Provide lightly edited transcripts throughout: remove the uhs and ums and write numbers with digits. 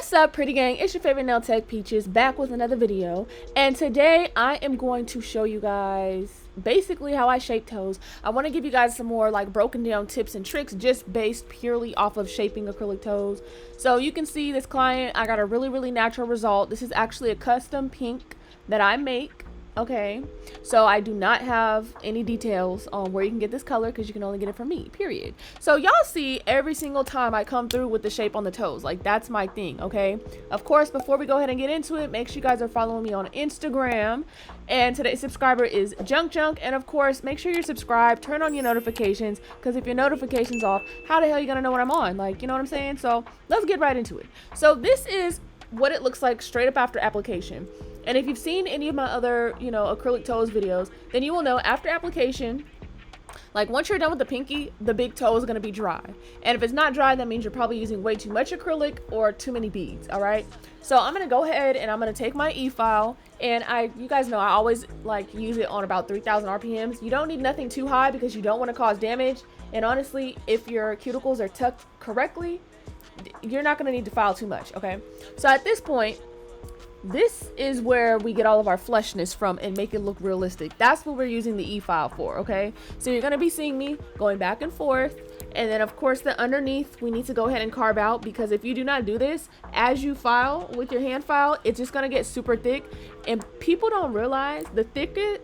What's up, pretty gang? It's your favorite nail tech Peaches, back with another video, and today I am going to show you guys basically how I shape toes. I want to give you guys some more like broken down tips and tricks just based purely off of shaping acrylic toes. So you can see this client, I got a really natural result. This is actually a custom pink that I make. Okay, so I do not have any details on where you can get this color because you can only get it from me, period. So y'all see every single time I come through with the shape on the toes, like that's my thing. Okay, of course, before we go ahead and get into it, make sure you guys are following me on Instagram, and today's subscriber is Junk, and of course make sure you're subscribed, turn on your notifications, because if your notifications off, how the hell are you gonna know when I'm on? Like, you know what I'm saying? So let's get right into it. So this is what it looks like straight up after application. And if you've seen any of my other, acrylic toes videos, then you will know after application, like once you're done with the pinky, the big toe is going to be dry. And if it's not dry, that means you're probably using way too much acrylic or too many beads. All right. So I'm going to go ahead and I'm going to take my e-file, and you guys know I always like use it on about 3,000 RPMs. You don't need nothing too high because you don't want to cause damage. And honestly, if your cuticles are tucked correctly, you're not going to need to file too much. Okay. So at this point, this is where we get all of our fleshness from and make it look realistic. That's what we're using the e-file for. Okay, so you're going to be seeing me going back and forth, and then of course the underneath we need to go ahead and carve out, because if you do not do this as you file with your hand file, it's just going to get super thick. And people don't realize the thicker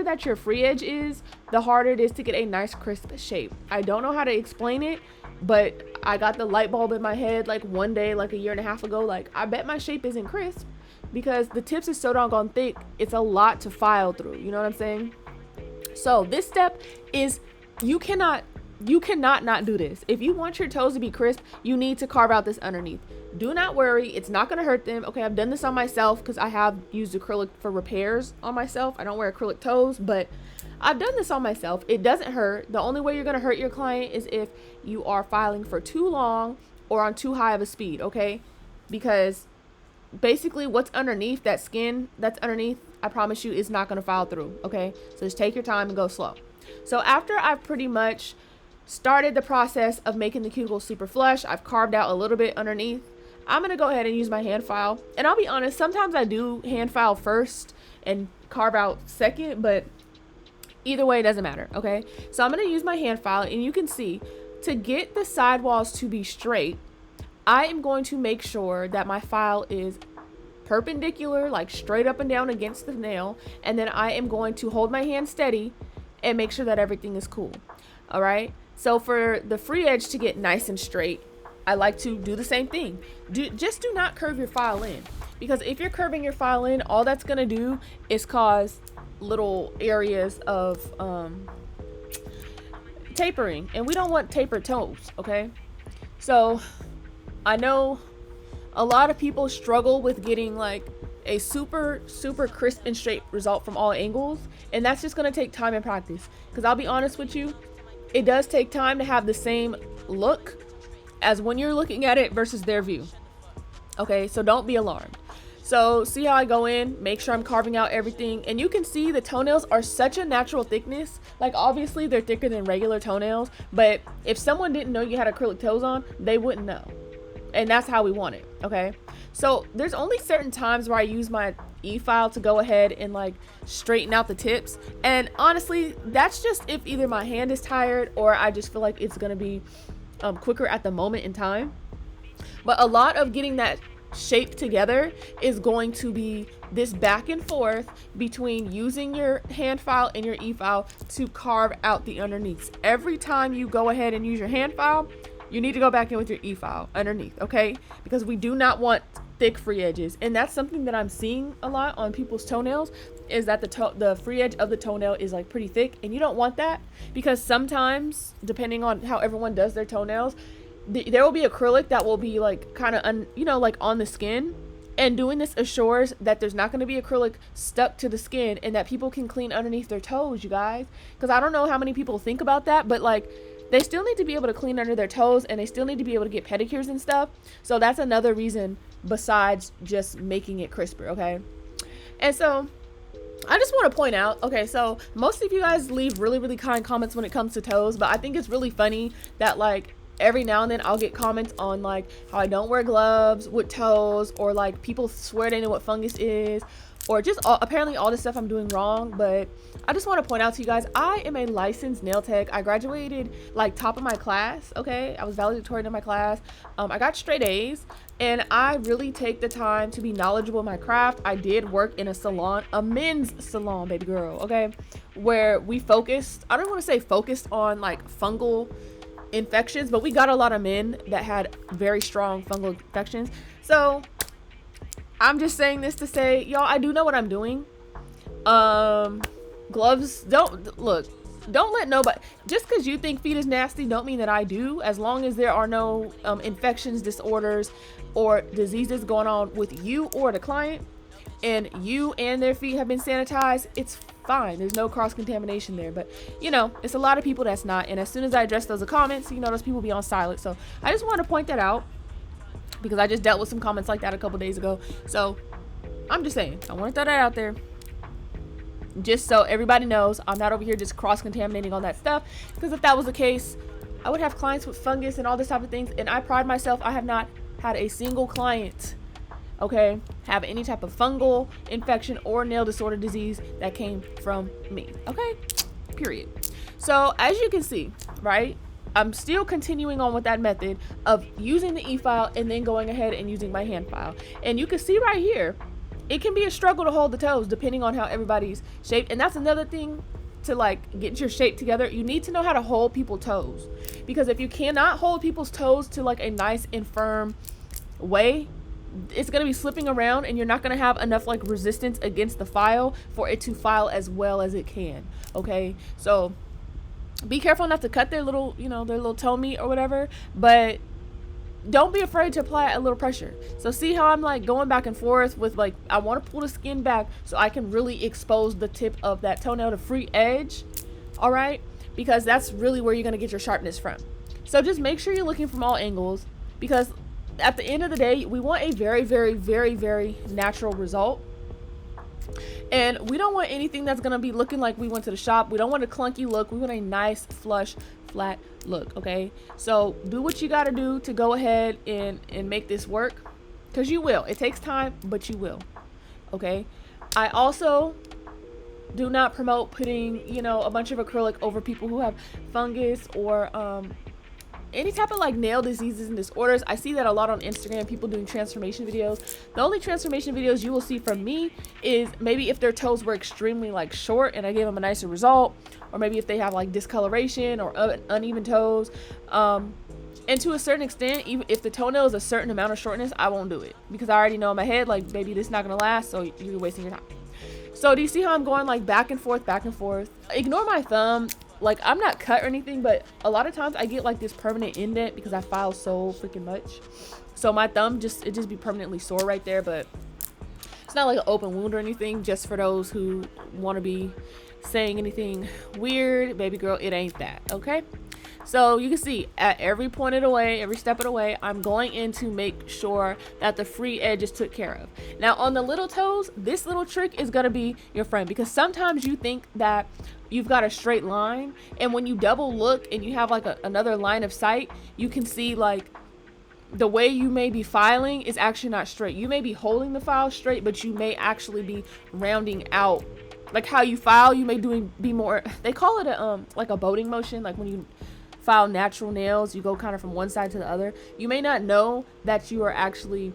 that your free edge is, the harder it is to get a nice crisp shape. I don't know how to explain it, but I got the light bulb in my head like one day, like a year and a half ago. Like, I bet my shape isn't crisp because the tips is so doggone thick. It's a lot to file through. You know what I'm saying? So this step is, you cannot not do this. If you want your toes to be crisp, you need to carve out this underneath. Do not worry, it's not going to hurt them. Okay, I've done this on myself because I have used acrylic for repairs on myself. I don't wear acrylic toes, but I've done this on myself. It doesn't hurt. The only way you're going to hurt your client is if you are filing for too long or on too high of a speed. Okay, because basically what's underneath, that skin that's underneath, I promise you, is not going to file through. Okay, so just take your time and go slow. So after I've pretty much started the process of making the cuticle super flush, I've carved out a little bit underneath, I'm going to go ahead and use my hand file. And I'll be honest, sometimes I do hand file first and carve out second, but either way, it doesn't matter. Okay, so I'm going to use my hand file, and you can see, to get the sidewalls to be straight, I am going to make sure that my file is perpendicular, like straight up and down against the nail, and then I am going to hold my hand steady and make sure that everything is cool. All right, so for the free edge to get nice and straight, I like to do the same thing. Just do not curve your file in, because if you're curving your file in, all that's going to do is cause little areas of tapering, and we don't want tapered toes. Okay, so I know a lot of people struggle with getting like a super crisp and straight result from all angles, and that's just going to take time and practice, because I'll be honest with you, it does take time to have the same look as when you're looking at it versus their view. Okay, so don't be alarmed. So see how I go in, make sure I'm carving out everything, and you can see the toenails are such a natural thickness. Like, obviously they're thicker than regular toenails, but if someone didn't know you had acrylic toes on, they wouldn't know. And that's how we want it. Okay, so there's only certain times where I use my e-file to go ahead and like straighten out the tips, and honestly that's just if either my hand is tired or I just feel like it's gonna be quicker at the moment in time. But a lot of getting that shape together is going to be this back and forth between using your hand file and your e-file to carve out the underneath. Every time you go ahead and use your hand file, you need to go back in with your e-file underneath. Okay, because we do not want thick free edges, and that's something that I'm seeing a lot on people's toenails, is that the free edge of the toenail is like pretty thick, and you don't want that, because sometimes, depending on how everyone does their toenails, there will be acrylic that will be like kind of like on the skin, and doing this assures that there's not going to be acrylic stuck to the skin and that people can clean underneath their toes, you guys. Because I don't know how many people think about that, but like, they still need to be able to clean under their toes, and they still need to be able to get pedicures and stuff. So that's another reason besides just making it crisper. Okay, and so I just want to point out, okay, so most of you guys leave really kind comments when it comes to toes, but I think it's really funny that like every now and then I'll get comments on like how I don't wear gloves with toes, or like people swear they know what fungus is, or just apparently all this stuff I'm doing wrong. But I just want to point out to you guys, I am a licensed nail tech. I graduated like top of my class. Okay, I was valedictorian in my class. I got straight A's, and I really take the time to be knowledgeable in my craft. I did work in a salon, a men's salon, baby girl, okay, where we focused, I don't want to say focused on like fungal infections, but we got a lot of men that had very strong fungal infections. So I'm just saying this to say, y'all, I do know what I'm doing. Gloves, don't let nobody, just because you think feet is nasty don't mean that I do. As long as there are no infections, disorders, or diseases going on with you or the client, and you and their feet have been sanitized, it's fine. There's no cross-contamination there. But you know, it's a lot of people that's not, and as soon as I address those comments, you know, those people be on silent. So I just want to point that out, because I just dealt with some comments like that a couple days ago. So I'm just saying, I want to throw that out there, just so everybody knows I'm not over here just cross-contaminating all that stuff, because if that was the case, I would have clients with fungus and all this type of things, and I pride myself, I have not had a single client, okay, have any type of fungal infection or nail disorder disease that came from me, okay, period. So as you can see, right, I'm still continuing on with that method of using the e-file and then going ahead and using my hand file. And you can see right here, it can be a struggle to hold the toes depending on how everybody's shaped. And that's another thing to like get your shape together. You need to know how to hold people's toes, because if you cannot hold people's toes to like a nice and firm way, it's going to be slipping around, and you're not going to have enough like resistance against the file for it to file as well as it can. Okay, so be careful not to cut their little, you know, their little toe meat or whatever, but don't be afraid to apply a little pressure. So see how I'm like going back and forth with like, I want to pull the skin back so I can really expose the tip of that toenail, the free edge. All right, because that's really where you're going to get your sharpness from. So just make sure you're looking from all angles, because at the end of the day, we want a very, very, very, very natural result. And we don't want anything that's going to be looking like we went to the shop. We don't want a clunky look. We want a nice, flush, flat look, okay? So do what you got to do to go ahead and make this work, because you will. It takes time, but you will, okay? I also do not promote putting, you know, a bunch of acrylic over people who have fungus or any type of like nail diseases and disorders. I see that a lot on Instagram, people doing transformation videos. The only transformation videos you will see from me is maybe if their toes were extremely like short and I gave them a nicer result, or maybe if they have like discoloration or uneven toes. And to a certain extent, even if the toenail is a certain amount of shortness, I won't do it, because I already know in my head, like, baby, this is not gonna last, so you're wasting your time. So do you see how I'm going like back and forth, back and forth? Ignore my thumb. Like, I'm not cut or anything, but a lot of times I get like this permanent indent because I file so freaking much. So my thumb it just be permanently sore right there, but it's not like an open wound or anything. Just for those who want to be saying anything weird, baby girl, it ain't that, okay? So you can see at every point of the way, every step of the way, I'm going in to make sure that the free edge is took care of. Now on the little toes, this little trick is gonna be your friend, because sometimes you think that you've got a straight line, and when you double look and you have like another line of sight, you can see like the way you may be filing is actually not straight. You may be holding the file straight, but you may actually be rounding out. Like how you file, you may be more, they call it a like a boating motion, like when you file natural nails, you go kind of from one side to the other. You may not know that you are actually,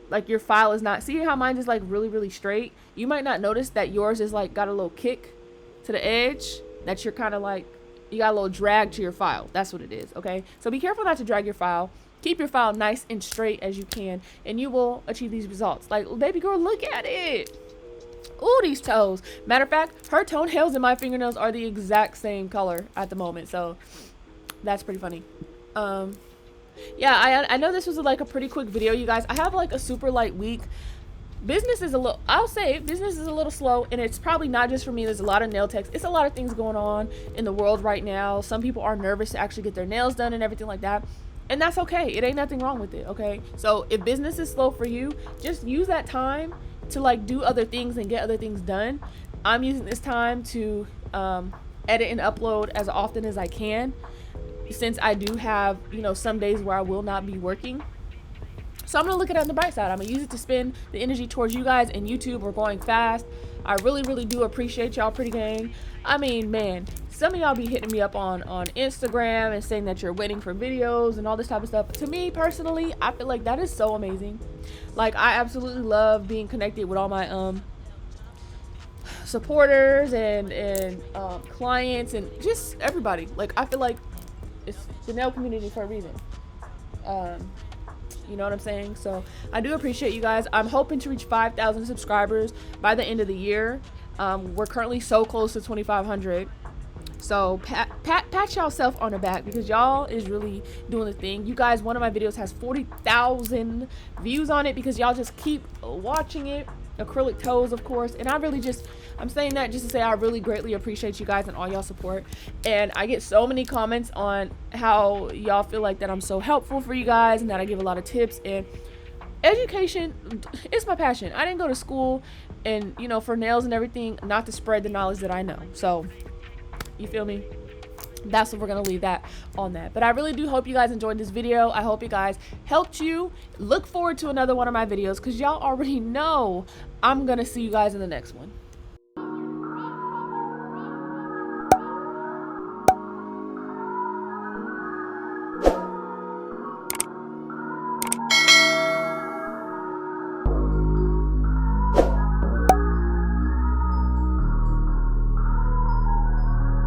like, your file is not, see how mine is like really, really straight? You might not notice that yours is like got a little kick to the edge, that you're kind of like, you got a little drag to your file. That's what it is, okay? So be careful not to drag your file. Keep your file nice and straight as you can, and you will achieve these results. Like, baby girl, look at it. Ooh, these toes. Matter of fact, her toenails and my fingernails are the exact same color at the moment, so that's pretty funny. Yeah, I know this was like a pretty quick video, you guys. I have like a super light week. Business is a little, I'll say business is a little slow, and it's probably not just for me. There's a lot of nail techs. It's a lot of things going on in the world right now. Some people are nervous to actually get their nails done and everything like that, and that's okay. It ain't nothing wrong with it, okay? So if business is slow for you, just use that time to like do other things and get other things done. I'm using this time to edit and upload as often as I can. since I do have, you know, some days where I will not be working. So I'm gonna look at it on the bright side. I'm gonna use it to spend the energy towards you guys and YouTube. We're going fast. I really, really do appreciate y'all, pretty gang. I mean, man, some of y'all be hitting me up on Instagram and saying that you're waiting for videos and all this type of stuff. To me personally, I feel like that is so amazing. Like, I absolutely love being connected with all my supporters and clients and just everybody. Like, I feel like it's the nail community for a reason. You know what I'm saying? So I do appreciate you guys. I'm hoping to reach 5,000 subscribers by the end of the year. We're currently so close to 2,500. So pat yourself on the back, because y'all is really doing the thing. You guys, one of my videos has 40,000 views on it because y'all just keep watching it. Acrylic toes, of course. And I really just, I'm saying that just to say I really greatly appreciate you guys and all y'all support. And I get so many comments on how y'all feel like that I'm so helpful for you guys and that I give a lot of tips. And education is my passion. I didn't go to school and, you know, for nails and everything, not to spread the knowledge that I know. So you feel me? That's what we're gonna leave that on that. But I really do hope you guys enjoyed this video. I hope you guys helped you. Look forward to another one of my videos, because y'all already know I'm gonna see you guys in the next one.